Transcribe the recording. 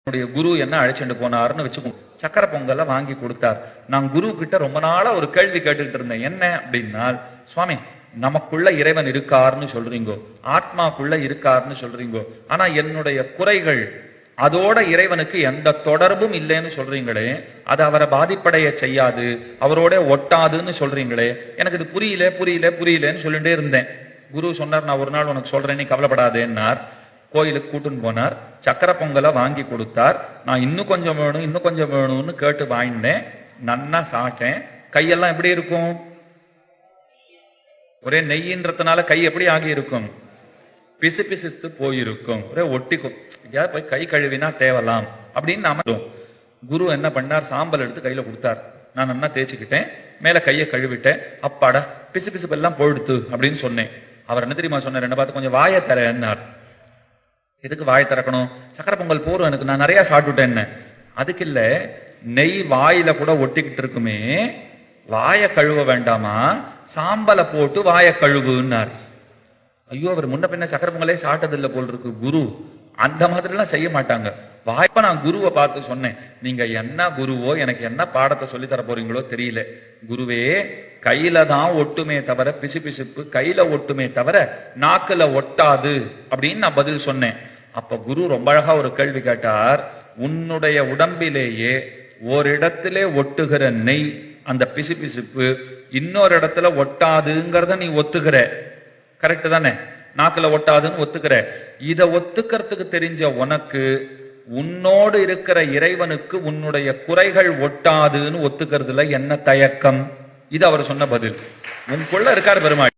என்னுடைய குரு என்ன அழைச்சிட்டு போனாருன்னு வச்சுக்கோங்க. சக்கரை பொங்கலை வாங்கி கொடுத்தார். நான் குரு கிட்ட ரொம்ப நாளா ஒரு கேள்வி கேட்டுக்கிட்டு இருந்தேன். என்ன அப்படின்னா, சுவாமி நமக்குள்ள இறைவன் இருக்காருன்னு சொல்றீங்கோ, ஆத்மாக்குள்ள இருக்காருன்னு சொல்றீங்கோ, ஆனா என்னுடைய குறைகள் அதோட இறைவனுக்கு எந்த தொடர்பும் இல்லைன்னு சொல்றீங்களே, அது அவரை பாதிப்படைய செய்யாது, அவரோட ஒட்டாதுன்னு சொல்றீங்களே, எனக்கு இது புரியல புரியல புரியலன்னு சொல்லிட்டே இருந்தேன். குரு சொன்னார், நான் ஒரு நாள் உனக்கு சொல்றேன், நீ கவலைப்படாதேன்னார். கோயிலுக்கு கூட்டுன்னு போனார். சக்கரை பொங்கலை வாங்கி கொடுத்தார். நான் இன்னும் கொஞ்சம் வேணும் இன்னும் கொஞ்சம் வேணும்னு கேட்டு வாங்கினேன். நன்னா சாப்பிட்டேன். கையெல்லாம் எப்படி இருக்கும்? ஒரே நெய்யின்றதுனால கை எப்படி ஆகி இருக்கும்? பிசு பிசுத்து போயிருக்கும், ஒரே ஒட்டிக்கும். போய் கை கழுவினா தேவலாம் அப்படின்னு நாம. குரு என்ன பண்ணார், சாம்பல் எடுத்து கையில கொடுத்தார். நான் நல்லா தேய்ச்சிக்கிட்டேன், மேல கையை கழுவிட்டேன். அப்பாடா பிசு பிசுப்பு எல்லாம் போயிடுத்து அப்படின்னு சொன்னேன். அவர் என்ன தெரியுமா சொன்னார், என்ன பார்த்து கொஞ்சம் வாயை தரேன்னார். எதுக்கு வாயை திறக்கணும்? சக்கரை பொங்கல் போறோம், எனக்கு நான் நிறைய சாப்பிட்டுட்டேன்னு. அதுக்கு இல்ல, நெய் வாயில கூட ஒட்டிக்கிட்டு இருக்குமே, வாயை கழுவ வேண்டாமா, சாம்பலை போட்டு வாயை கழுவுன்னார். ஐயோ, அவர் முன்ன பின்ன சக்கரை பொங்கலே சாப்பிட்டது இல்லை போல் இருக்கு குரு. அந்த மாதிரி எல்லாம் செய்ய மாட்டாங்க. வாய்ப்பா நான் குருவை பார்த்து சொன்னேன், நீங்க என்ன குருவோ, எனக்கு என்ன பாடத்தை சொல்லி தர போறீங்களோ தெரியல. குருவே, கையில தான் ஒட்டுமே தவிர, பிசு பிசுப்பு கையில ஒட்டுமே தவிர நாக்குல ஒட்டாது அப்படின்னு நான் பதில் சொன்னேன். அப்ப குரு ரொம்ப அழகா ஒரு கேள்வி கேட்டார். உன்னுடைய உடம்பிலேயே ஒரு இடத்திலே ஒட்டுகிற நெய், அந்த பிசு பிசுப்பு இன்னொரு இடத்துல ஒட்டாதுங்கிறத நீ ஒத்துக்கிற, கரெக்ட் தானே? நாக்குல ஒட்டாதுன்னு ஒத்துக்கிற. இத ஒத்துக்கிறதுக்கு தெரிஞ்ச உனக்கு, உன்னோடு இருக்கிற இறைவனுக்கு உன்னுடைய குறைகள் ஒட்டாதுன்னு ஒத்துக்கிறதுல என்ன தயக்கம்? இது அவர் சொன்ன பதில். உனக்குள்ள இருக்காரு பெருமாள்.